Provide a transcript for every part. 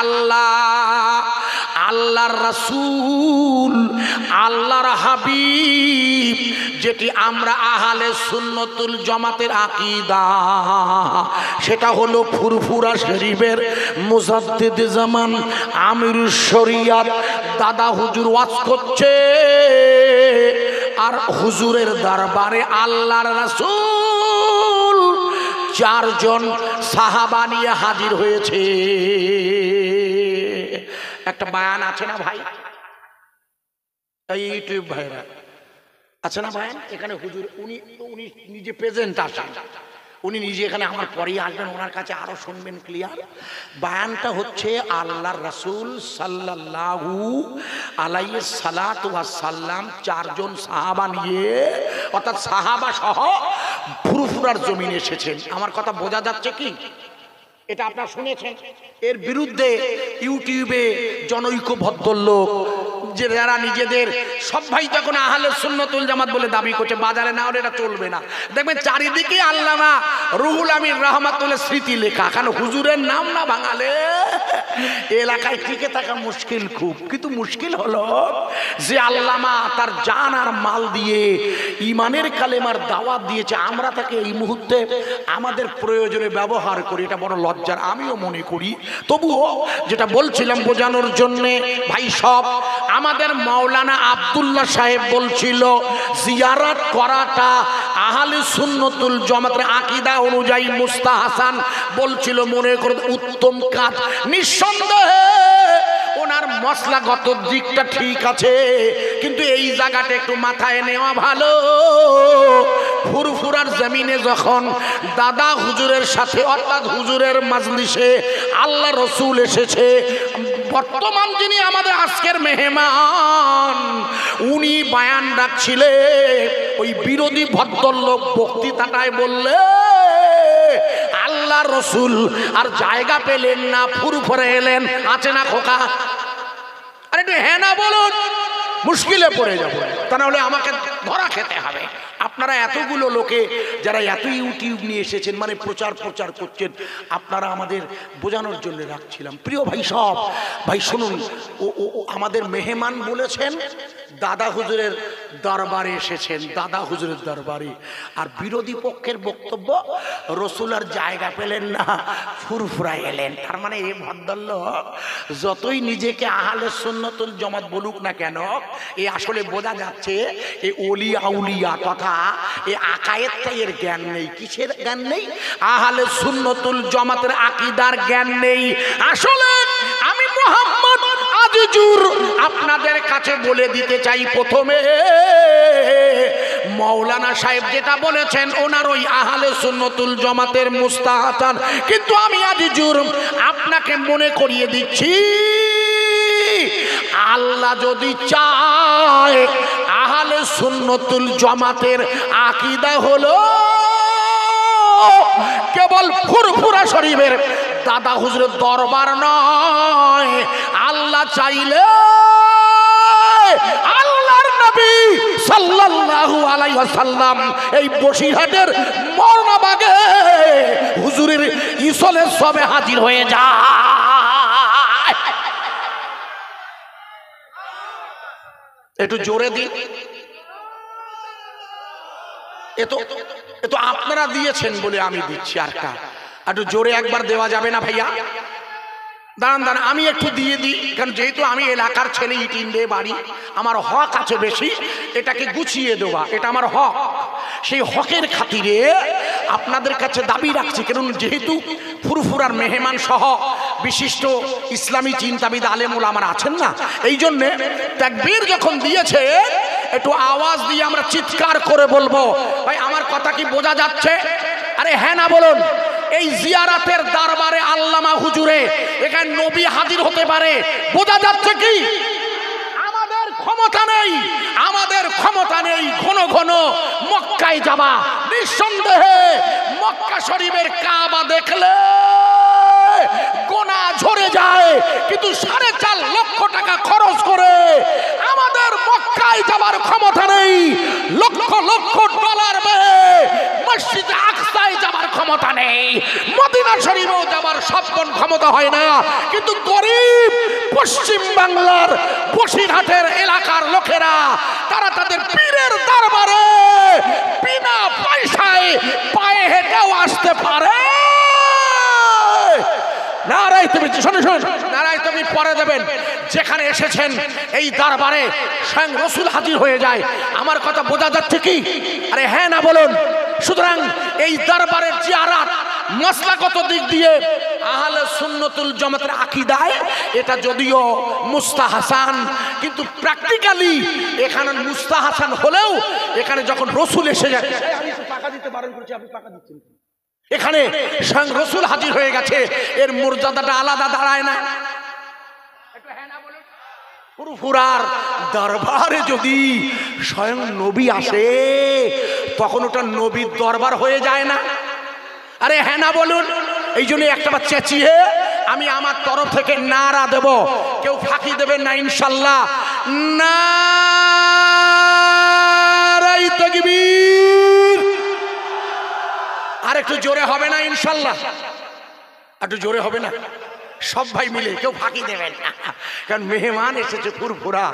আল্লাহ, আল্লাহর রাসূল, আল্লাহর হাবিব, যেটি আমরা আহলে সুন্নতুল জামাতের আকীদা, সেটা হলো ফুরফুরা শরীফের মুজাদ্দিদ জামান আমিরুশ শরিয়াত দাদা হুজুর ওয়াজ করছে। আর হুজুরের দরবারে আল্লাহর রাসূল 4 জন সাহাবা নিয়ে হাজির হয়েছে। একটা বয়ান আছে না ভাই, এই ইউটিউব ভাইরা আছে না বয়ান, এখানে হুজুর উনি নিজে প্রেজেন্ট আসেন, উনি নিজে এখানে আমার পরেই আসবেন, ওনার কাছে আরো শুনবেন ক্লিয়ার। বয়ানটা হচ্ছে আল্লাহর রাসূল সাল্লাল্লাহু আলাইহি সাল্লাতু ওয়াস সাল্লাম 4 জন সাহাবা নিয়ে, অর্থাৎ সাহাবা সহ ফুরফুরার জমিনে এসেছেন। আমার কথা বোঝা যাচ্ছে কি? এটা আপনারা শুনেছেন। এর বিরুদ্ধে ইউটিউবে জনৈক ভদ্রলোক যে যারা নিজেদের সব ভাই যখন আহলে সুন্নাতুল জামাত বলে দাবি করছে, বাজারে না হলে এটা চলবে না। দেখবেন চারিদিকে আল্লামা রুহুল আমিন রাহমাতুল্লাহ স্মৃতি লেখা, কারণ হুজুরের নাম না ভাঙালে এলাকায় টিকে থাকা মুশকিল খুব। কিন্তু মুশকিল হলো যে আল্লামা তার জান আর মাল দিয়ে ইমানের কালেমার দাওয়াত দিয়েছে, আমরা তাকে এই মুহূর্তে আমাদের প্রয়োজনে ব্যবহার করি, এটা বড় লজ্জার আমিও মনে করি। তবুও যেটা বলছিলাম বোঝানোর জন্যে ভাই, সব আমাদের মাওলানা আব্দুল্লাহ সাহেব বলছিল জিয়ারত করাটা আহলে সুন্নাতুল জামাতের আকীদা অনুযায়ী মুস্তাহাসান বলছিল, মনে করে উত্তম কাজ। নিঃসন্দেহে ওনার মশলাগত দিকটা ঠিক আছে, কিন্তু এই জায়গাটা একটু মাথায় নেওয়া ভালো। ফুরফুরার জমিনে যখন দাদা হুজুরের সাথে অর্থাৎ হুজুরের মাজলিসে আল্লাহ রসুল এসেছে, বর্তমান যিনি আমাদের আজকের মেহমান উনি বয়ান রাখছিলেন, ওই বিরোধী ভদ্রলোক বক্তৃতাটায় বললে আল্লাহ রসুল আর জায়গা পেলেন না, ফুরফুরে এলেন। আছে না খোকা? আরে একটু হ্যাঁ না বলুন, মুশকিলে পড়ে যাবো, তা নাহলে আমাকে ধরা খেতে হবে। আপনারা এতগুলো লোকে যারা এত ইউটিউব নিয়ে এসেছেন, মানে প্রচার করছেন, আপনারা আমাদের বোঝানোর জন্য রাখছিলাম। প্রিয় ভাই সব ভাই শুনুন, ও আমাদের মেহমান বলেছেন দাদা হুজুরের দরবারে এসেছেন, দাদা হুজুরের দরবারে। আর বিরোধী পক্ষের বক্তব্য রসুল আর জায়গা পেলেন না, ফুরফুরা এলেন। তার মানে এই ভদ্রলোক যতই নিজেকে আহলে সুন্নাতুল জামাত বলুক না কেন, এ আসলে বোঝা যাচ্ছে এই ওলি আউলিয়া তথা এই আকায়েদটা এর জ্ঞান নেই। কিসের জ্ঞান নেই? আহলে সুন্নাতুল জামাতের আকীদার জ্ঞান নেই। আসলে আমি মুহাম্মদ আজিজুর আপনাদের কাছে বলে দিতে চাই, প্রথমে মাওলানা সাহেব যেটা বলেছেন ওনার ওই আহলে সুন্নাতুল জামাতের মুস্তাহাসান, কিন্তু আমি আজিজুর আপনাকে মনে করিয়ে দিচ্ছি, আল্লাহ যদি চায় আহলে সুন্নাতুল জামাতের আকীদা হলো কেবল ফুরফুরা শরীফের দাদা হুজুরের দরবার নয়। আল্লাহ চাইলে আল্লাহর নবী সাল্লাল্লাহু আলাইহি ওয়াসাল্লাম এই বসিরহাটের মরনাবাগে হুজুরের ইসলের সবে হাজির হয়ে যায়। একটু জোরে দিন। এতো আপনারা দিয়েছেন বলে আমি দিচ্ছি, আর একটু জোরে একবার দেওয়া যাবে না ভাইয়া? দাঁড়ান আমি একটু দিয়ে দিই, কারণ যেহেতু আমি এলাকার ছেলে, ইটিন্ডে বাড়ি, আমার হক আছে বেশি, এটাকে গুছিয়ে দেওয়া এটা আমার হক। সেই হকের খাতিরে আপনাদের কাছে দাবি রাখছি, কারণ যেহেতু ফুরফুরার মেহমান সহ বিশিষ্ট ইসলামী চিন্তাবিদ আলেম ওলামারা আছেন না, এই জন্যে তাকবীর যখন দিয়েছে একটু আওয়াজ দিয়ে আমরা চিৎকার করে বলবো। ভাই আমার কথা কি বোঝা যাচ্ছে? আরে হ্যাঁ না বলুন। এই জিয়ারাতের দরবারে আল্লামা হুজুরে এখানে নবী হাজির হতে পারে, বোঝা যাচ্ছে কি? আমাদের ক্ষমতা নেই ঘন ঘন মক্কায় যাওয়া। নিঃসন্দেহে মক্কা শরীফের কাবা দেখলে গোনা ঝরে যায়, কিন্তু 4.5 লক্ষ টাকা খরচ করে আমাদের মক্কায় যাবার ক্ষমতা নেই। লক্ষ লক্ষ ডলার ব্যয়ে মসজিদে আকসায় যাবার ক্ষমতা ক্ষমতা নেই, মদিনা শরীফেও যাবার সবন ক্ষমতা হয় না, কিন্তু গরিব পশ্চিম বাংলার বসিরহাটের এলাকার লোকেরা তারা তাদের পীরের দরবারে বিনা পয়সায় পায়ে হেঁটেও আসতে পারে। নারাই তুমি শুনুন, নারাই তুমি পরে দেবেন। যেখানে এসেছেন এই দরবারে স্বয়ং রসুল হাজির হয়ে যায়। আমার কথা বোঝা যাচ্ছে কি? আরে হ্যাঁ না বলুন। সুতরাং এই দরবারের জিয়ারত মাসলাগত দিক দিয়ে আহলে সুন্নতুল জামাতের আকীদায় এটা যদিও মুস্তাহাসান, কিন্তু প্র্যাকটিক্যালি এখানে মুস্তাহাসান হলেও এখানে যখন রসুল এসে যায়, আমি তো টাকা দিতে বারণ করেছি, আপনি টাকা দিচ্ছেন, এখানে স্বয়ং রসুল হাজির হয়ে গেছে, এর মর্যাদাটা আলাদা দাঁড়ায় না? ফুরফুরার দরবারে যদি স্বয়ং নবী আসে তখন ওটা নবীর দরবার হয়ে যায় না? আরে হ্যাঁ না বলুন। এই জন্য একটাবার চেঁচিয়ে আমি আমার তরফ থেকে নারা দেব, কেউ ফাঁকি দেবেন না ইনশাল্লাহ। নারায়ে তাকবীর। আর একটু জোরে হবে না ইনশাল্লাহ? একটু জোরে হবে না? সব ভাই মিলে, কেউ ফাঁকি দেবেন না, কারণ মেহমান এসেছে ফুরফুরা,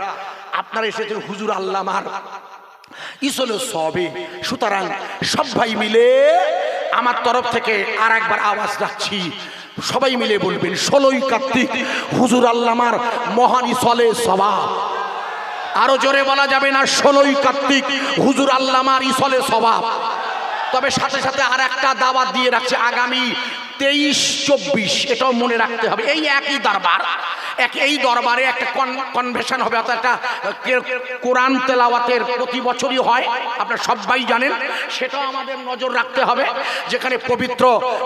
আপনারা এসেছেন হুজুর আল্লামার ইসলে সবে। সুতরাং সব ভাই মিলে আমার তরফ থেকে আর একবার আওয়াজ রাখছি, সবাই মিলে বলবেন 16ই কার্তিক হুজুর আল্লামার মহান ইসলে সওয়াব। আরো জোরে বলা যাবে না? 16ই কার্তিক হুজুর আল্লামার ইসলে সওয়াব। তবে সাথে সাথে আর একটা দাওয়াত দিয়ে রাখছে, আগামী 23-24 এটাও মনে রাখতে হবে। এই একই দরবার, এই দরবারে একটা কনভেনশন হবে, অর্থাৎ একটা কোরআন তেলাওয়াতের প্রতি বছরই হয়, আপনারা সবাই জানেন। সেটাও আমাদের নজর রাখতে হবে, যেখানে পবিত্র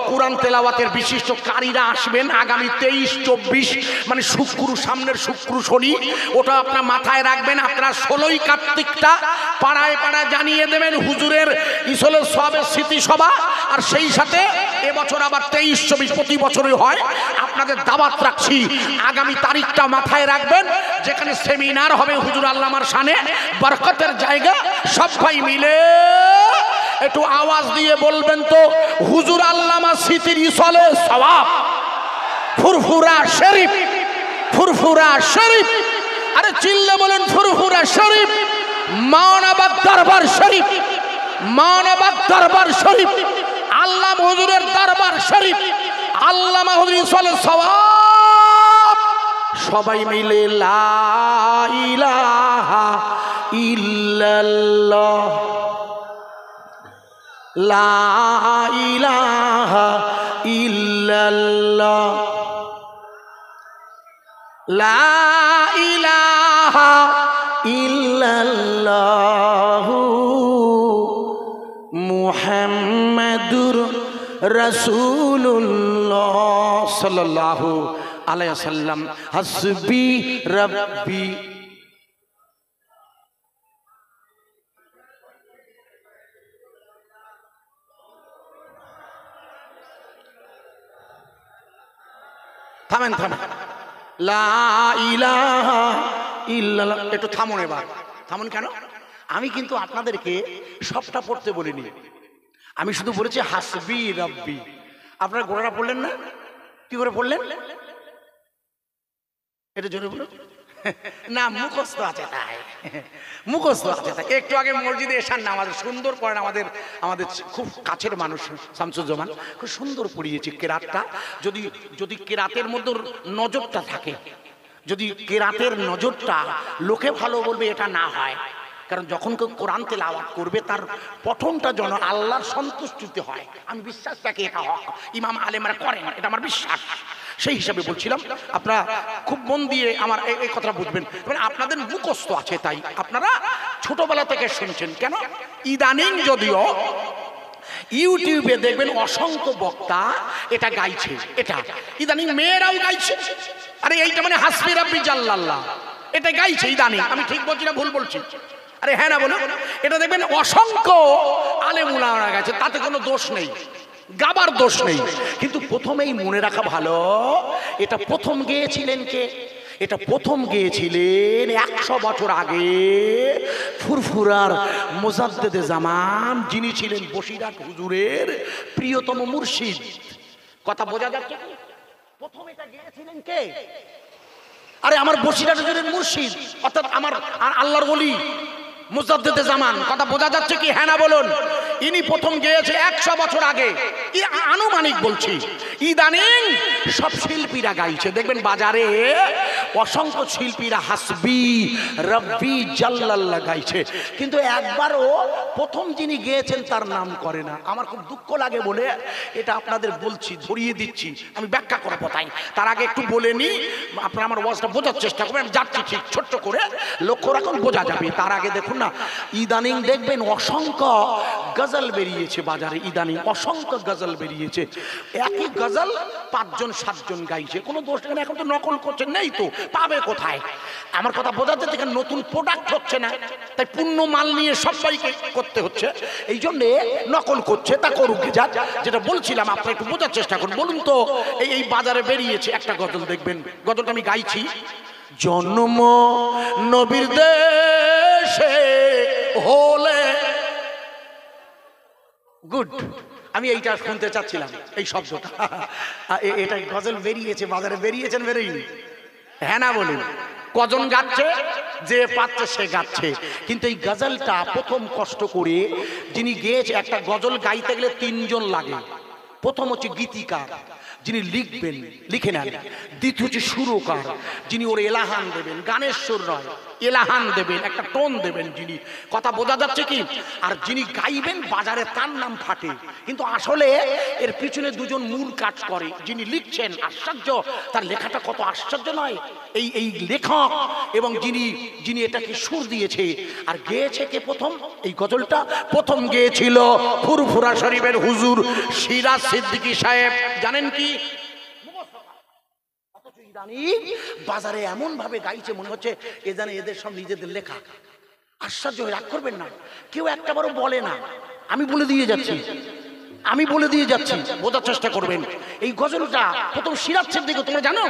কোরআন তেলাওয়াতের বিশিষ্ট কারীরা আসবেন আগামী 23-24, মানে শুক্র, সামনের শুক্র শনি। ওটা আপনারা মাথায় রাখবেন। আপনারা 16ই কার্তিকটা পাড়ায় পাড়ায় জানিয়ে দেবেন হুজুরের ইসলে সওয়াবের স্মৃতিসভা। আর সেই সাথে এবছর আবার 23-24 প্রতি বছরই হয়। আপনাদের দাওয়াত রাখছি, আগামী তারিখটা মাথায় রাখবেন, যেখানে সেমিনার হবে হুজুর আল্লামার শানে, বরকতের জায়গা। সবাই মিলে একটু আওয়াজ দিয়ে বলবেন তো, হুজুর আল্লামা স্মৃতির ইসলে সওয়াব, ফুরফুরা শরীফ, ফুরফুরা শরীফ। আরে চিল্লে বলেন ফুরফুরা শরীফ, মাওনাবাগ দরবার শরীফ, মাওনাবাগ দরবার শরীফ, আল্লামা হুজুরের দরবার শরীফ, আল্লামা হুজুর ইসলে সওয়াব। সবাই মিলে লা ইলাহা ইল্লাল্লাহ, লা ইলাহা ইল্লাল্লাহ, লা ইলাহা ইল্লাল্লাহ, মুহাম্মাদুর রাসূলুল্লাহ সাল্লাল্লাহু আলাইহি ওয়াসাল্লাম। হাসবি রাব্বি। থামেন থামেন, লা ইলাহা ইল্লাল্লাহ। একটু থামুন, এবার থামুন। কেন? আমি কিন্তু আপনাদেরকে সবটা পড়তে বলিনি, আমি শুধু বলেছি হাসবি রাব্বি। আপনারা গোড়াটা পড়লেন না? কি করে পড়লেন? এটা জোরে বলুন না, মুখস্থ আছে তাই, মুখস্থ আছে তাই। একটু আগে মসজিদে এসার নামাজ সুন্দর করেন আমাদের খুব কাছের মানুষ শামসুজ্জামান, খুব সুন্দর পড়িয়েছে কেরাতটা। যদি কেরাতের মধ্যে নজরটা থাকে, যদি কেরাতের নজরটা লোকে ভালো বলবে এটা না হয়, কারণ যখন কেউ কোরআন তেলাওয়াত করবে তার পঠনটা যেন আল্লাহর সন্তুষ্টিতে হয়। আমি বিশ্বাসটাকে এটা ইমাম আলেমরা করেন, এটা আমার বিশ্বাস। সেই হিসাবে বলছিলাম, আপনারা খুব মন দিয়ে আমার এই কথা বুঝবেন। মানে আপনাদের মুখস্থ আছে তাই আপনারা ছোটবেলা থেকে শুনছেন। কেন? ইদানিং যদিও ইউটিউবে দেখবেন অসংখ্য বক্তা এটা গাইছে, এটা ইদানিং মেয়েরাও গাইছে। আরে এইটা মানে হাসবি রাব্বি জাল্লাল্লাহ, এটা গাইছে ইদানিং। আমি ঠিক বলছি না ভুল বলছি? আরে হ্যাঁ না বলো? এটা দেখবেন অসংখ্য আলেম উলামারা গাইছে, তাতে কোনো দোষ নেই, গাবার দোষ নেই। কিন্তু প্রথমেই মনে রাখা ভালো, এটা প্রথম গেয়েছিলেন কে? এটা প্রথম গেয়েছিলেন 100 বছর আগে ফুরফুরার মুজাদ্দেদে জামান, যিনি ছিলেন বসিরহাট হুজুরের প্রিয়তম মুর্শিদ। কথা বোঝা যাচ্ছে কি? প্রথম এটা গেয়েছিলেন কে? আরে আমার বসিরহাট হুজুরের মুর্শিদ, অর্থাৎ আমার আল্লাহর ওলি মুজাদ্দেদে জামান। কথা বোঝা যাচ্ছে কি? হ্যাঁ না বলুন। ইনি প্রথম গেয়েছে 100 বছর আগে, আনুমানিক বলছি। ইদানিং সব শিল্পীরা গাইছে, দেখবেন বাজারে অসংখ্য শিল্পীরা হাসবি রব্বি জাল্লাল্লাহ গাইছে, কিন্তু একবারও প্রথম যিনি গেয়েছেন তার নাম করে না। আমার খুব দুঃখ লাগে বলে এটা আপনাদের বলছি, ধরিয়ে দিচ্ছি, আমি ব্যাখ্যা করবো। তাই তার আগে একটু বলে নি, আপনারা আমার ওয়াজটা বোঝার চেষ্টা করবেন। যাচ্ছি ঠিক ছোট্ট করে, লক্ষ্য রাখুন, বোঝা যাবে। তার আগে দেখুন না, ইদানিং দেখবেন অসংখ্য গজল বেরিয়েছে বাজারে। ইদানিং অসংখ্য গজল বেরিয়েছে, একই গজল 5 জন 7 জন গাইছে। কোনো দোষ নেই, এখন তো নকল করছে, নেই তো পাবে কোথায়? আমার কথা বোঝা যাচ্ছে, এখানে নতুন প্রোডাক্ট হচ্ছে না, তাই পূর্ণ মাল নিয়ে সবাইকে করতে হচ্ছে, এই জন্যে নকল করছে। তা করুক, যা যেটা বলছিলাম আপনারা একটু বোঝার চেষ্টা করুন। বলুন তো, এই বাজারে বেরিয়েছে একটা গজল, দেখবেন গজলটা আমি গাইছি। জন্ম নবীর দেশে হলে, গুড, আমি এইটা শুনতে চাচ্ছিলাম, এই শব্দটা। এটা গজল বেরিয়েছে বাজারে, বেরিয়েছেন বেরোয়নি? হ্যাঁ না বলুন। কজন গাচ্ছে? যে পাচ্ছে সে গাচ্ছে। কিন্তু এই গজলটা প্রথম কষ্ট করে যিনি গেয়েছে, একটা গজল গাইতে গেলে 3 জন লাগে। প্রথম হচ্ছে গীতিকার, যিনি লিখবেন, লিখে নেন। দ্বিতীয় হচ্ছে সুরকার, যিনি ওর এলাহান দেবেন, গানের সুর নয়, এলাহান দেবেন, একটা টোন দেবেন যিনি। কথা বোঝা যাচ্ছে কি? আর যিনি গাইবেন বাজারে তার নাম ফাটে, কিন্তু আসলে এর পিছনে 2 জন মূল কাজ করে। যিনি লিখছেন, আশ্চর্য, তার লেখাটা কত আশ্চর্য নয়? এই লেখক এবং যিনি এটাকে সুর দিয়েছে। আর গেয়েছে কে প্রথম? এই গজলটা প্রথম গেয়েছিল ফুরফুরা শরীফের হুজুর সিরাজ সিদ্দিকী সাহেব। জানেন কি? বাজারে এমন ভাবে গাইছে, মনে হচ্ছে এ জানে এদের সব নিজেদের লেখা। আশ্চর্য, রাগ করবেন না, কেউ একটাবারও বলে না। আমি বলে দিয়ে যাচ্ছি, বোঝার চেষ্টা করবেন। এই গজলটা প্রথম সিরাজ সিদ্দিকী, তোমরা জানো,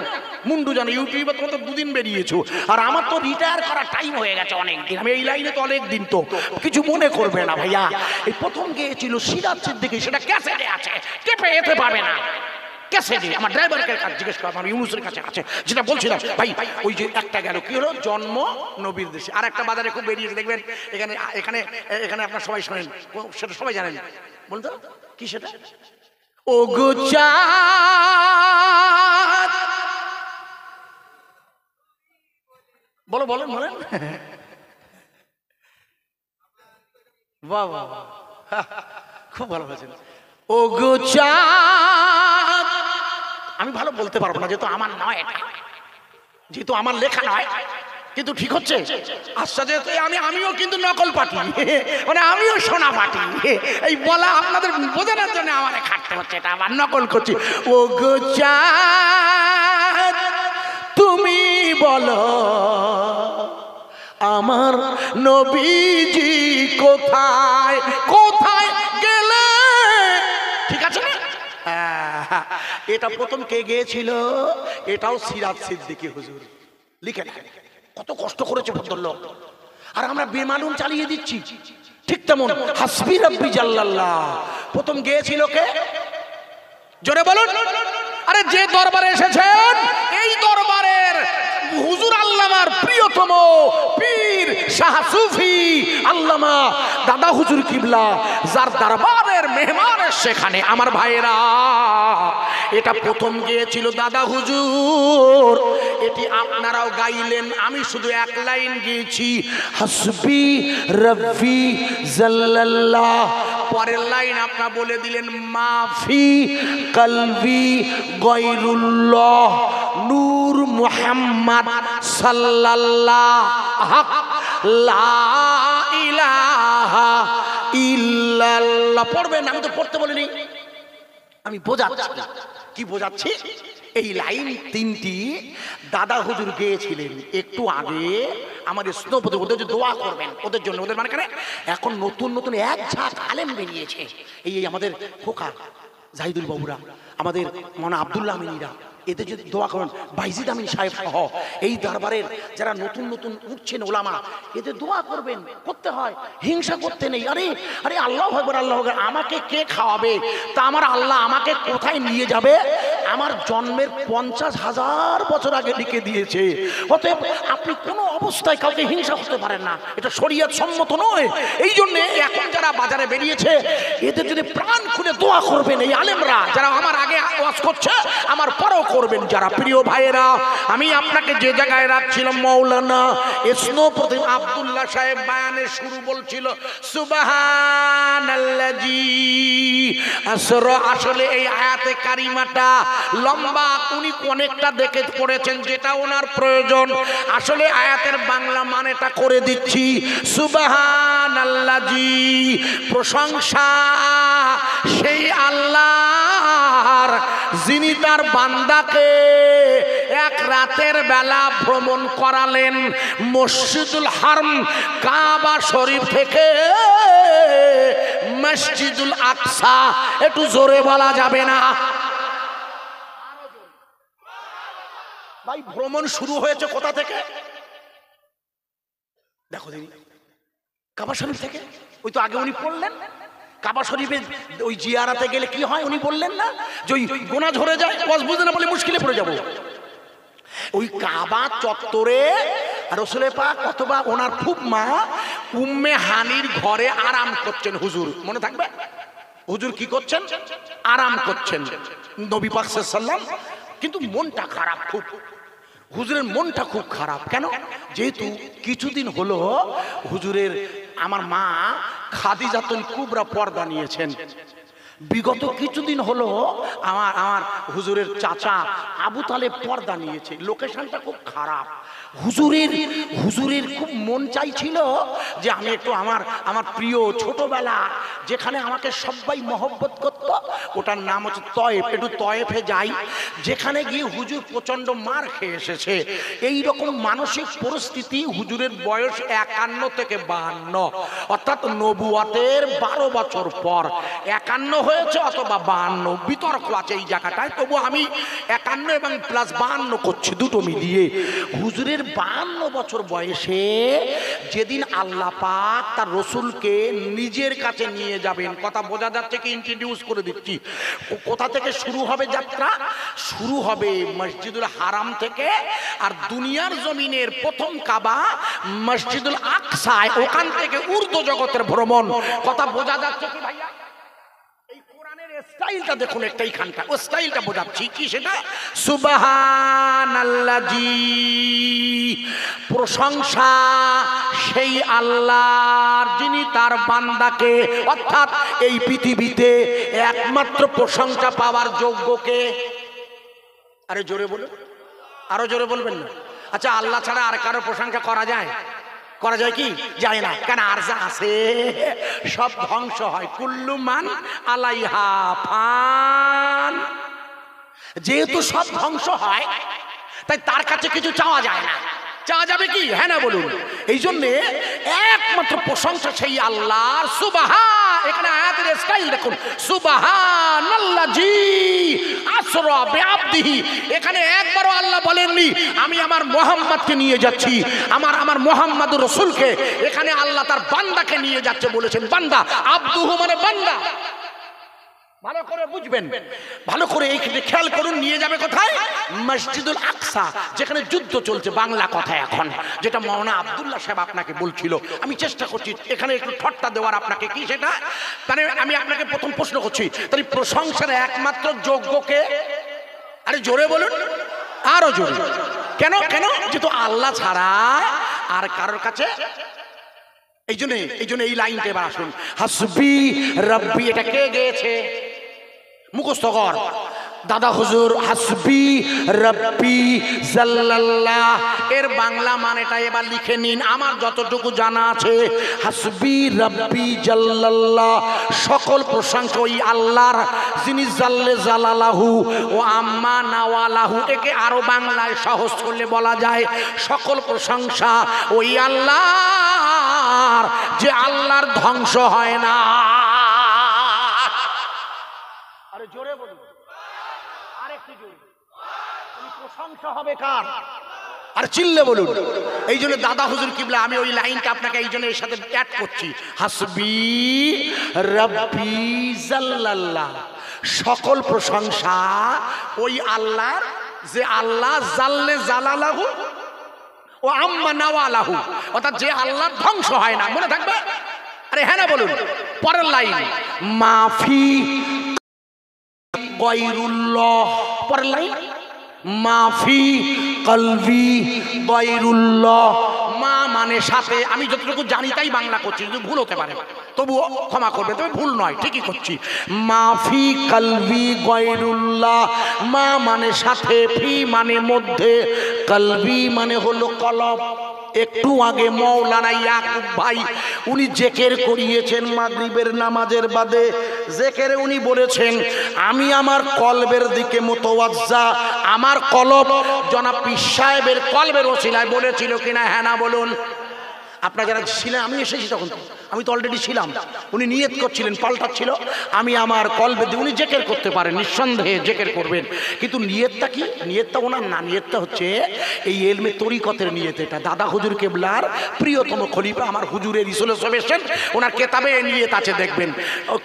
মুন্ডু জানো, ইউটিউবে তোমরা তো 2 দিন বেরিয়েছো, আর আমার তো রিটায়ার করার টাইম হয়ে গেছে অনেক দিন, আমি এই লাইনে তো অনেক দিন, তো কিছু মনে করবে না ভাইয়া। এই প্রথম গিয়েছিল সিরাজ সিদ্দিকী, সেটা ক্যাসেটে আছে, টেপে এতে পাবে না। ক্যাসেটে আমার ড্রাইভারকে কাছে জিজ্ঞেস করলাম, আমার ইউনুসের কাছে আছে, যেটা বলছিলাম ভাই। ওই যে একটা গেল, কি হলো? জন্ম নবীর দেশে। আর একটা বাজারে খুব বেরিয়েছে, দেখবেন এখানে এখানে এখানে আপনার সবাই শোনেন, সেটা সবাই জানেন। বলতো কি সেটা? ও গো চাঁদ, বলো বলেন বলেন। বাহ বাহ, খুব ভালো হয়েছে। ও গো চাঁদ, আমি ভালো বলতে পারবো না, যেহেতু আমার নয়, এটা যেহেতু আমার লেখা নয়, কিন্তু ঠিক হচ্ছে। আশ্চর্য, আমিও কিন্তু নকল পাটি, মানে আমিও সোনা পাটি। এই বলা আপনাদের বোঝানোর জন্য আমার খাটতে হচ্ছে, এটা আমার নকল করছি। ও গো চাঁদ, তুমি বলো আমার নবীজি কোথায় কোথায় গেলে? ঠিক আছে না? এটা প্রথম কে গেয়েছিল? এটাও সিরাজ সিদ্দিকী হুজুর। লিখে না, কত কষ্ট করেছে ভদ্রলোক, আর আমরা বেমালুম চালিয়ে দিচ্ছি। ঠিক তেমন হাসবি রব্বি জাল্লাল্লাহ প্রথম গেয়েছিল কে? জোরে বলুন। আরে যে দরবারে এসেছেন, এই দরবারের হুজুর আল্লামার প্রিয়তম পীর শাহ সুফি আল্লামা দাদা হুজুর কিবলা, যার দরবারের মেহমান সেখানে আমার ভাইয়েরা, এটা প্রথম গিয়েছিল দাদা হুজুর। এটি আপনারাও গাইলেন, আমি শুধু 1 লাইন গিয়েছি, হাসবি রব্বি জাল্লাল্লাহ। পরের লাইন আপনারা বলে দিলেন, মাফি কলবি গায়রুল্লাহ নূর মুহাম্মদ সাল্লাল্লাহ লা ইলাহা ইল্লাল্লাহ। পড়বেন, আমি তো পড়তে বলিনি, আমি বোঝাচ্ছি। কি বোঝাচ্ছি? এই লাইন 3টি দাদা হুজুর গেয়েছিলেন একটু আগে। আমাদের স্নোপতি, ওদের যে দোয়া করবেন ওদের জন্য, ওদের মানে এখন নতুন নতুন এক ঝাঁক আলেম বেরিয়েছে। এই আমাদের খোকা জাহিদুল বাবুরা, আমাদের মনা আব্দুল্লাহ মিনীরা, এতে যদি দোয়া করেন বাইজিদ আমিন সাহেব সহ এই দরবারের যারা নতুন নতুন উঠছেন ওলামা, এতে দোয়া করবেন, করতে হয়, হিংসা করতে নেই। আরে আরে আল্লাহ আকবার, আল্লাহ আকবার, আমাকে কে খাওয়াবে, তা আমার আল্লাহ আমাকে কোথায় নিয়ে যাবে, আমার জন্মের 50,000 বছর আগে লিখে দিয়েছে। অতএব আপনি কোনো অবস্থায় কাউকে হিংসা করতে পারেন না, এটা শরীয়ত সম্মত নয়। এই জন্য এখন যারা বাজারে বেরিয়েছে এদের যদি প্রাণ খুলে দোয়া করবেন, এই আলেমরা যারা আমার আগে ওয়াজ করছে আমার পরেও করবেন যারা। প্রিয় ভাইয়েরা, আমি আপনাকে যে জায়গায় রাখছিলাম, মাওলানা ইসনোপ্রতিম আব্দুল্লাহ সাহেব বায়ানের শুরু বলছিল সুবহানাল্লাযী আসরা। আসলে এই আয়াতে কারিমাটা লম্বা, উনি অনেকটা দেখে পড়েছেন যেটা ওনার প্রয়োজন। আসলে আয়াতের বাংলা মানেটা করে দিচ্ছি, সুবহানাল্লাযী, প্রশংসা সেই আল্লাহর যিনি তার বান্দাকে এক রাতের বেলা ভ্রমণ করালেন মসজিদুল হারম কাবা শরীফ থেকে মসজিদুল আকসা। একটু জোরে বলা যাবে না ভাই? ভ্রমণ শুরু হয়েছে কোথা থেকে দেখো দিদি, কাবা শরীফ থেকে। ওই তো আগে উনি পড়লেন কাবা শরীফে ওই জিয়ারাতে গেলে কি হয় উনি বললেন না, যে ওই গোনা ঝরে যায়, ওয়াজ বুঝে না বলে মুশকিলে পড়ে যাব। ওই কাবা চত্বরে রাসূল পাক অথবা ওনার ফুফমা উম্মে হানির ঘরে আরাম করছেন হুজুর, মনে থাকবে? হুজুর কি করছেন? আরাম করছেন নবী পাক সাল্লাল্লাহু আলাইহি ওয়াসাল্লাম। কিন্তু মনটা খারাপ খুব, হুজুরের মনটা খুব খারাপ। কেন? যেহেতু কিছুদিন হলো হুজুরের আমার মা খাদিজাতুল কুবরা পর্দা নিয়েছেন, বিগত কিছুদিন হলো আমার হুজুরের চাচা আবু তালেব পর্দা নিয়েছে। লোকেশনটা খুব খারাপ। হুজুরের খুব মন চাইছিল যে আমি একটু আমার প্রিয় ছোটবেলা যেখানে আমাকে সবাই মহব্বত করত, ওটার নাম হচ্ছে তয়েফ, একটু তয়েফে যাই, যেখানে গিয়ে হুজুর প্রচন্ড মার খেয়ে এসেছে। এই রকম মানসিক পরিস্থিতি হুজুরের বয়স 51 থেকে 52, অর্থাৎ নবুয়াতের 12 বছর পর 51 হয়েছে অথবা 52, বিতর্ক আছে এই জায়গাটায়। তবু আমি 51 এবং প্লাস 52 করছি, দুটো মিলিয়ে। হুজুরের 52 বছর বয়সে যেদিন আল্লাহ পাক তার রসুলকে নিজের কাছে নিয়ে যাবেন, কথা বোঝা যাচ্ছে কি? ইন্ট্রোডিউস করে দিচ্ছি। কোথা থেকে শুরু হবে যাত্রা? শুরু হবে মসজিদুল হারাম থেকে, আর দুনিয়ার জমিনের প্রথম কাবা মসজিদুল আকসায়, ওখান থেকে ঊর্ধ্ব জগতের ভ্রমণ। কথা বোঝা যাচ্ছে কি ভাইয়া? স্টাইলটা দেখুন, একটা এইখানটা ও স্টাইলটা বোঝাচ্ছি কি সেটা। সুবহানাল্লাযী, প্রশংসা সেই আল্লাহর যিনি তার বান্দাকে, অর্থাৎ এই পৃথিবীতে একমাত্র প্রশংসা পাওয়ার যোগ্যকে। আরে জোরে বলুন, আরো জোরে বলবেন না? আচ্ছা, আল্লাহ ছাড়া আর কারো প্রশংসা করা যায়? করা যায় কি? যায় না। কেন? আর যা আছে সব ধ্বংস হয়। কুল্লু মান আলাইহা ফান। যেহেতু সব ধ্বংস হয় তাই তার কাছে কিছু চাওয়া যায় না। চাওয়া যাবে কি? হ্যাঁ না বলুন? এই জন্য একমাত্র প্রশংসা সেই আল্লাহর। সুবহান, এখানে আয়াতের স্টাইল দেখুন, সুবহানাল্লাযী আসরা বিআবদিহি। এখানে একবারও আল্লাহ বলেননি আমি আমার মুহাম্মদকে নিয়ে যাচ্ছি, আমার মুহাম্মদুর রাসূলকে। এখানে আল্লাহ তার বান্দাকে নিয়ে যাচ্ছে বলেছেন। বান্দা, আব্দুহু মানে বান্দা। ভালো করে বুঝবেন, ভালো করে এইখানে খেয়াল করুন। নিয়ে যাবে কোথায়? মসজিদুল আকসা, যেখানে যুদ্ধ চলছে। বাংলা কথা এখন যেটা মাওলানা আব্দুল্লাহ সাহেব আপনাকে বলছিল, আমি চেষ্টা করছি এখানে একটু ঠট্টা দেওয়ার আপনাকে। কি সেটা? তাহলে আমি আপনাকে প্রথম প্রশ্ন করছি, তাহলে প্রশংসার একমাত্র যোগ্যকে? আরে জোরে বলুন, আরো জোরে। কেন? যেহেতু আল্লাহ ছাড়া আর কারোর কাছে। এই জন্য এই লাইনটা এবার আসুন। হাসবি রব্বি, এটা কে গেয়েছে? মুখস্থ কর দাদা হুজুর। হাসবি রব্বি জাল্লাল্লাহ, এর বাংলা মানেটা এবার লিখে নিন, আমার যতটুকু জানা আছে। হাসবি রব্বি জাল্লাল্লাহ, সকল প্রশংসা ওই আল্লাহর যিনি জাল্লে জালালাহু ও আম্মা নাওয়ালাহু। একে আরো বাংলায় সহজ করলে বলা যায় সকল প্রশংসা ওই আল্লাহর যে আল্লাহর ধ্বংস হয় না। আরে জোরে বলুন, আরেকটু জোরে। ধ্বংস হবে কার? আর চিল্লে বলুন। এই জন্য দাদা হুজুর কিবলা, আমি ওই লাইনটা আপনাকে এই জন্য এর সাথে অ্যাড করছি, হাসবি রাব্বি জাল্লাল্লাহ, সকল প্রশংসা ওই আল্লাহর, যে আল্লাহ জাল্লে জালালাহু ও আম্মা নাওয়ালাহু, অর্থাৎ যে আল্লাহ ধ্বংস হয় না। মনে থাকবে? আরে হ্যাঁ না বলুন। পরের লাইন, মাফি গায়রুল্লাহ, পরের লাইন, মাফি কলবি গায়রুল্লাহ। মা মানে সাথে, আমি যতটুকু জানি তাই বাংলা করছি, যদি ভুল হতে পারে তবু ক্ষমা করবে, তবে ভুল নয়, ঠিকই করছি। মাফি কলবি গায়রুল্লাহ, মা মানে সাথে, ফি মানে মধ্যে, কলবি মানে হলো কলব। একটু আগে মৌলানা ইয়াকুব ভাই উনি জেকের করিয়েছেন মাগরিবের নামাজের বাদে। জেকেরে উনি বলেছেন, আমি আমার কলবের দিকে মুতাওয়াজ্জা, আমার কলব জনাব পীর সাহেবের কলবের ওসিলায় বলেছিল কিনা হ্যাঁ না বলুন। আপনারা যারা ছিলেন, আমি এসেছি তখন, আমি তো অলরেডি ছিলাম। উনি নিয়ত করছিলেন, পাল্টাচ্ছিল, আমি আমার কলবে দিয়ে, উনি জেকের করতে পারেন, নিঃসন্দেহে জেকের করবেন, কিন্তু নিয়তটা কি? নিয়তটা ওনার না, নিয়তটা হচ্ছে এই এলমে তরিকতের নিয়ত। এটা দাদা হুজুর কেবলার প্রিয়তম খলিফা আমার হুজুরের ইসলে সব এসেছেন, ওনার কেতাবে নিয়ত আছে, দেখবেন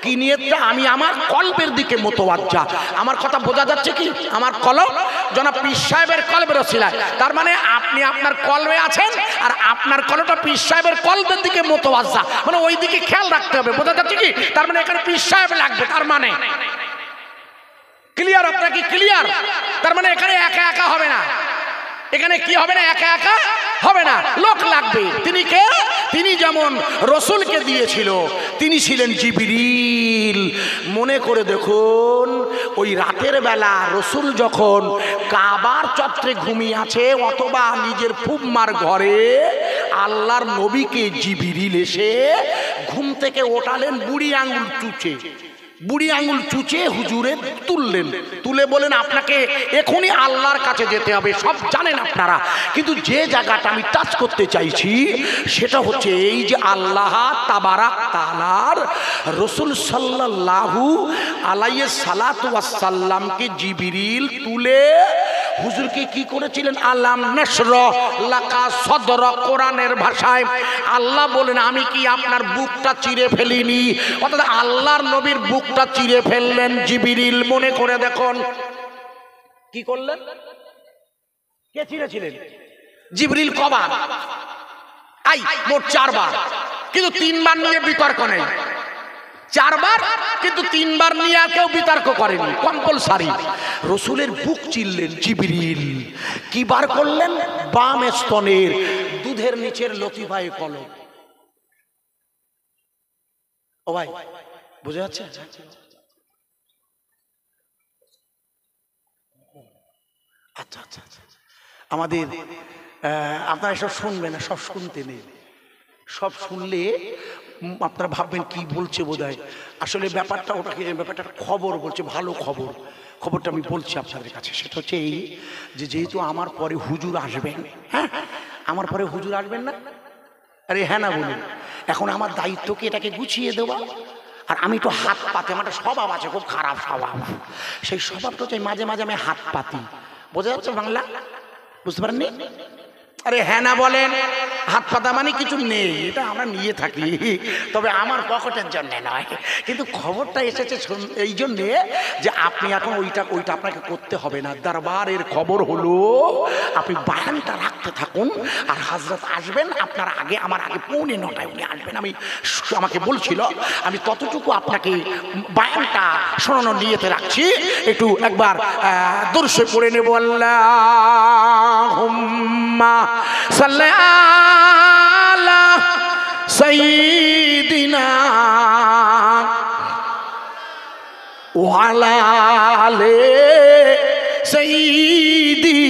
কি নিয়তটা, আমি আমার কলবের দিকে মুতাওয়াজ্জা। আমার কথা বোঝা যাচ্ছে কি? আমার কলব জনাব পীর সাহেবের কলবের ওসিলায়, তার মানে আপনি আপনার কলবে আছেন আর আপনার কলবটা পীর সাহেবের কলবের দিকে মুতাওয়াজ্জা, মানে ওই দিকে খেয়াল রাখতে হবে। বোঝা যাচ্ছে কি? তার মানে এখানে পীর সাহেব লাগবে, তার মানে ক্লিয়ার? আপনার কি ক্লিয়ার? তার মানে এখানে একা একা হবে না, এখানে কি হবে না, একা একা হবে না, লোক লাগবে। তিনি কে? তিনি যেমন রসুলকে দিয়েছিল, তিনি ছিলেন জিবরিল। মনে করে দেখুন, ওই রাতের বেলা রসুল যখন কাবার চত্বরে ঘুমিয়ে আছে অথবা নিজের ফুম্মার ঘরে, আল্লাহর নবীকে জিবরিল এসে ঘুম থেকে ওঠালেন, বুড়ি আঙ্গুল চুচে, বুড়ি আঙ্গুল চুচে হুজুরে তুললেন, তুলে বলেন আপনাকে এখনই আল্লাহর কাছে যেতে হবে। সব জানেন আপনারা, কিন্তু যে জায়গাটা আমি টাচ করতে চাইছি সেটা হচ্ছে এই যে আল্লাহ তাবারাক তাআলার রাসূল সাল্লাল্লাহু আলাইহি সাল্লাতু ওয়াস সাল্লামকে জিবরিল তুলে হুজুরকে কি করেছিলেন? আলাম নাশরাহ লাকা সদরা, কোরআনের ভাষায় আল্লাহ বলেন আমি কি আপনার বুকটা চিরে ফেলিনি? অর্থাৎ আল্লাহর নবীর বুকটা চিরে ফেললেন জিবরিল। মনে করে দেখুন কি করলেন? কে চিরেছিলেন? জিবরিল। কবার? আই মোট 4 বার, কিন্তু 3 বার নিয়ে বিতর্ক নেই। 4 বার, কিন্তু 3 বার নিয়ে কেউ বিতর্ক করেনি, কম্পালসারি। রসুলের বুক চিরলেন জিবরিল। কি বার করলেন? বাম স্তনের দুধের নিচের লতিফায়ে কলব। ও ভাই বুঝে যাচ্ছে? আচ্ছা আচ্ছা আচ্ছা, আমাদের আপনারা সব শুনবেন না, সব শুনতে নেই। সব শুনলে আপনারা ভাববেন কি বলছে বোধহয়, আসলে ব্যাপারটা ওটাকে, ব্যাপারটা খবর বলছে, ভালো খবর। খবরটা আমি বলছি আপনাদের কাছে, সেটা হচ্ছে এই যে যেহেতু আমার পরে হুজুর আসবেন, হ্যাঁ আমার পরে হুজুর আসবেন না? আরে হ্যাঁ না বলুন। এখন আমার দায়িত্ব কি এটাকে গুছিয়ে দেওয়া? আর আমি তো হাত পাতি, আমার একটা স্বভাব আছে, খুব খারাপ স্বভাব। সেই স্বভাবটা হচ্ছে মাঝে মাঝে আমি হাত পাতি। বোঝা যাচ্ছে বাংলা? বুঝতে পারেননি? আরে হ্যাঁ না বলেন। হাত পাতা মানে কিছু নেই, এটা আমরা নিয়ে থাকি, তবে আমার পকেটের জন্য নয়। কিন্তু খবরটা এসেছে এই জন্যে যে আপনি এখন ওইটা আপনাকে করতে হবে না। দরবারের খবর হলো আপনি বায়ানটা রাখতে থাকুন, আর হযরত আসবেন আপনার আগে, আমার আগে 8:45 উনি আসবেন। আমাকে বলছিল, আমি ততটুকু আপনাকে বায়ানটা শোনানোর নিয়তে রাখছি। একটু একবার দরুদ পড়ে নেব। আল্লাহুম্মা সাল্লি আলা সাইয়্যিদিনা ওয়া আলা আলি সাইয়্যিদিনা।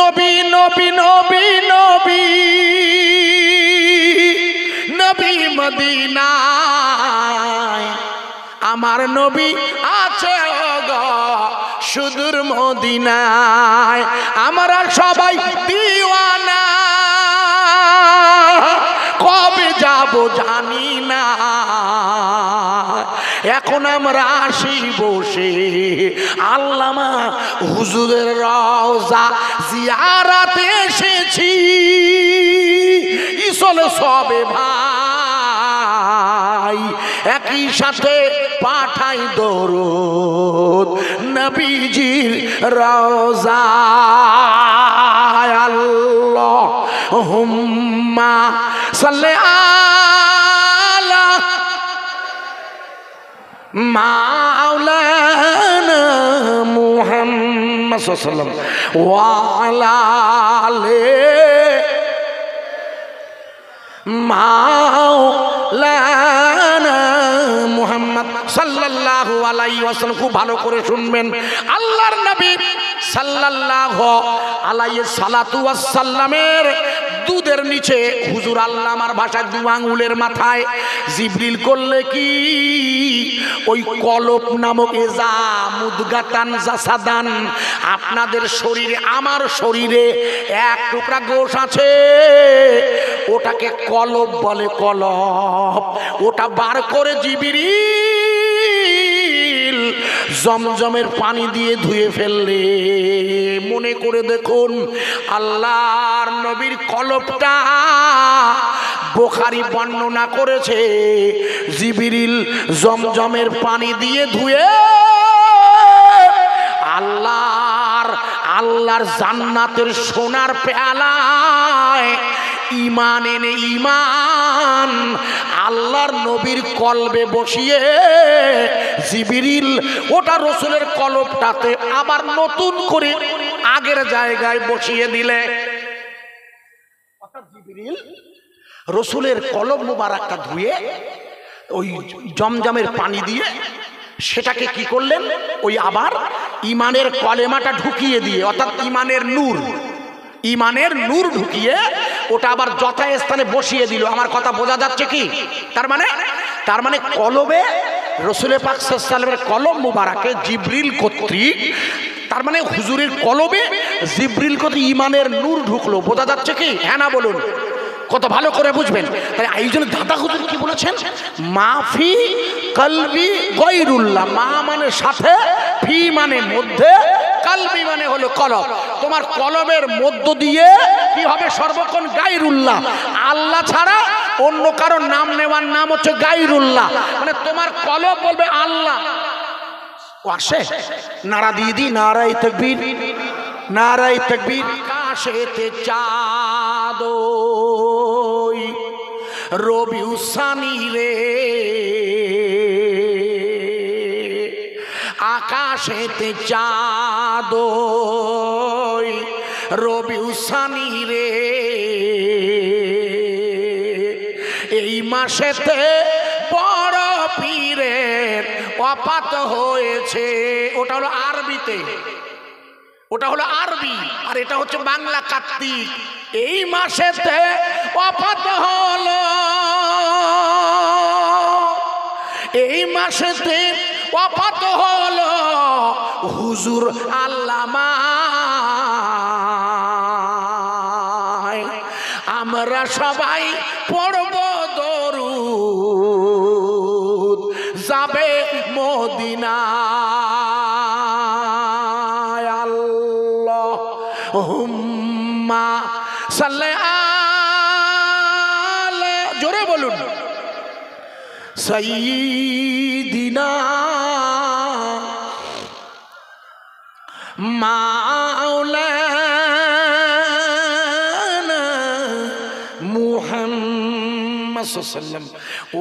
নবী নবী নবী নবী নবী মদিনায়, আমার নবী আছে গো সুদূর মদিনায়। আমরা সবাই দিওয়ানা, কবে যাব জানি না। এখন আমরা আসি বসে আল্লামা হুজুরের রওজা জিয়ারাতে এসেছি ইসলে সবে ভাই একই সাথে পাঠাই দরুদ নবীজির রওজায় আল্লাহুম্মা সাল্লি আলা মাওলানা মুহাম্মদ সাল্লাল্লাহু আলাইহি ওয়া আলা আলি মাওলানা মুহাম্মদ সাল্লাল্লাহু আলাইহি ওয়াসাল্লাম। খুব ভালো করে শুনবেন, আল্লাহর নবী সাল্লাল্লাহু আলাইহি সালাতু ওয়াসাল্লামের দুধের নিচে হুজুর আল্লামার ভাষায় দু আঙ্গুলের মাথায় জিবরিল করলে কি ওই কলব নামক এজা মুদগাতান জাসাদান, আপনাদের শরীরে আমার শরীরে এক টুকরা গোশ আছে, ওটাকে কলব বলে। কলব ওটা বার করে জিবরিল জমজমের পানি দিয়ে ধুয়ে ফেললে। মনে করে দেখুন আল্লাহর নবীর কলবটা বুখারী বর্ণনা করেছে, জিবরিল জমজমের পানি দিয়ে ধুয়ে আল্লাহর জান্নাতের সোনার পেয়ালায় ঈমান এনে ঈমান আল্লাহর নবীর কলবে বসিয়ে জিবরিল ওটা রাসূলের কলবটাতে আবার নতুন করে আগের জায়গায় বসিয়ে দিলে। অর্থাৎ জিবরিল রাসূলের কলব মুবারকটা ধুয়ে ওই জমজমের পানি দিয়ে সেটাকে কি করলেন, ওই আবার ঈমানের কলেমাটা ঢুকিয়ে দিয়ে, অর্থাৎ ঈমানের নূর ঢুকিয়ে ওটা আবার যথাস্থানে বসিয়ে দিল। আমার কথা বোঝা যাচ্ছে কি? তার মানে কলবে রাসূল পাক সাল্লাল্লাহু আলাইহি ওয়াসাল্লামের কলম মুবারকে জিবরিল কর্তৃক, তার মানে হুজুরের কলবে জিবরিল কর্তৃক ঈমানের নূর ঢুকলো। বোঝা যাচ্ছে কি? হ্যাঁ না বলুন, কত ভালো করে বুঝবেন। তাই এই জন্য দাদা হুজুর কি বলেছেন, মাফি কলবি গায়রুল্লাহ, মা মানে সাথে, ফি মানে মধ্যে, কলবি মানে হলো কলব। তোমার কলবের মধ্য দিয়ে কি হবে সর্বক্ষণ গায়রুল্লাহ, আল্লাহ ছাড়া অন্য কারো নাম নেওয়ার নাম হচ্ছে গায়রুল্লাহ। মানে তোমার কলব বলবে আল্লাহ। ও আসে নারা দিয়ে দি, নারায়ে তাকবীর, নারায়ে তাকবীর। আকাশেতে চাঁদ রবিউ সানি রে, আকাশেতে চাঁদ রবিউ সানি রে, এই মাসেতে বড় পীরের ওফাত হয়েছে। ওটা হলো আরবিতে, ওটা হলো আরবি, আর এটা হচ্ছে বাংলা কার্তিক। এই মাসেতে ওফাত হলো, এই মাসেতে ওফাত হলো হুজুর আল্লামা। আমরা সবাই পড়ব দরুদ, যাবে মদিনায়। আল্লাহুম্মা সাল্লি আলা, জোরে বলুন, সাইয়্যিদিনা মাওলানা মুহাম্মদ সাল্লাল্লাহু আলাইহি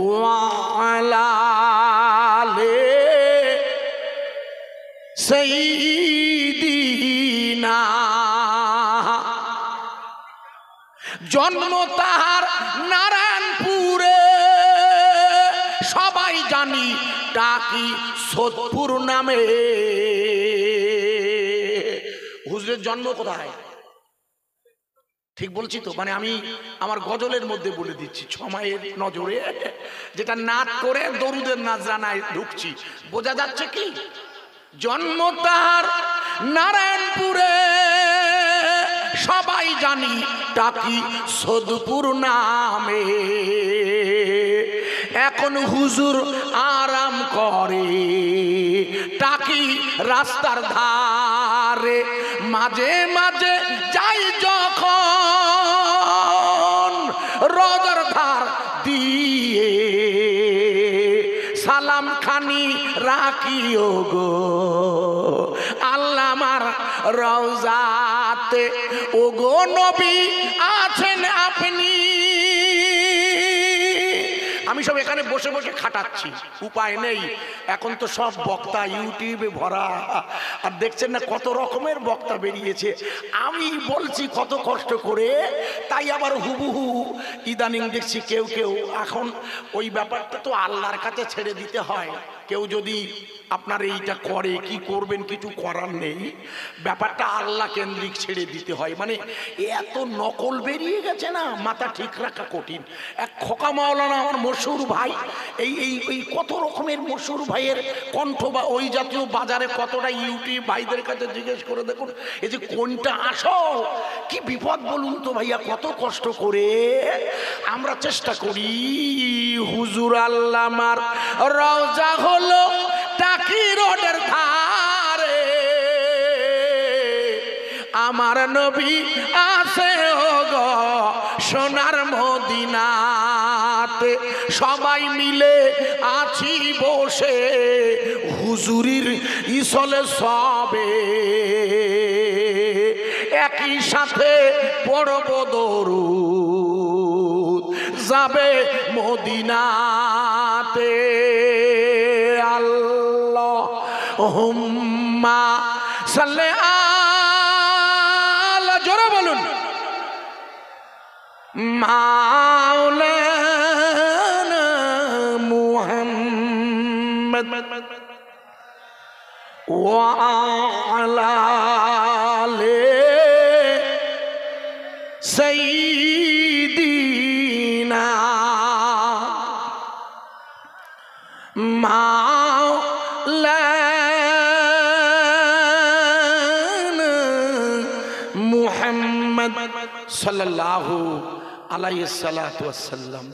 ওয়া আলা আলি সাইয়্যিদিনা। জন্ম তাহার নারায়ণপুরে, সবাই জানি টাকি সোদপুর নামে। হুজুরের জন্ম কোথায়? ঠিক বলছি তো? মানে আমি আমার গজলের মধ্যে বলে দিচ্ছি সময়ের নজরে, যেটা নাচ করে দরুদের নাজরানায় ঢুকছি। বোঝা যাচ্ছে কি? জন্ম তার নারায়ণপুরে, সবাই জানি টাকি সোদপুর নামে। এখন এখন হুজুর আরাম করে টাকি রাস্তার ধারে, মাঝে মাঝে যাই যখন রোজার ধার দিয়ে, সালাম খানি রাখিও গো আল্লাহ আমার রওজাতে। ও গো নবী আছেন আপনি। আমি সব এখানে বসে বসে খাটাচ্ছি, উপায় নেই। এখন তো সব বক্তা ইউটিউবে ভরা, আর দেখছেন না কত রকমের বক্তা বেরিয়েছে। আমি বলছি কত কষ্ট করে, তাই আবার হুবহু ইদানিং দেখছি কেউ কেউ এখন ওই ব্যাপারটা তো আল্লাহর কাছে ছেড়ে দিতে হয়। কেউ যদি আপনার এইটা করে কি করবেন, কিছু করার নেই, ব্যাপারটা আল্লাহ কেন্দ্রিক ছেড়ে দিতে হয়। মানে এত নকল বেরিয়ে গেছে না, মাথা ঠিক রাখা কঠিন। এক খোকা মাওলানা আমার মশহুর ভাই, এই কত রকমের মশহুর ভাইয়ের কণ্ঠ বা ওই জাতীয় বাজারে কতটা ইউটিউব ভাইদের কাছে জিজ্ঞেস করে দেখুন, এই যে কোনটা আসল, কি বিপদ বলুন তো ভাইয়া। কত কষ্ট করে আমরা চেষ্টা করি। হুজুর আল্লামার রওজা হলো টাকি রোডের ধারে, আমার নবী আছে ও গো সোনার মদিনাতে। সবাই মিলে আছি বসে হুজুরির ইসলে সবে, একই সাথে পড়ব দরুদ যাবে মদিনাতে। আল্লাহুম্মা সাল্লি আলা, জোরে বলুন, মাওলানা মুহাম্মদ ওয়া আলা আলি সাইয়্যিদিনা মাওলানা মুহাম্মদ সাল্লাল্লাহু আলাইহি সাল্লাতু ওয়াস সালাম।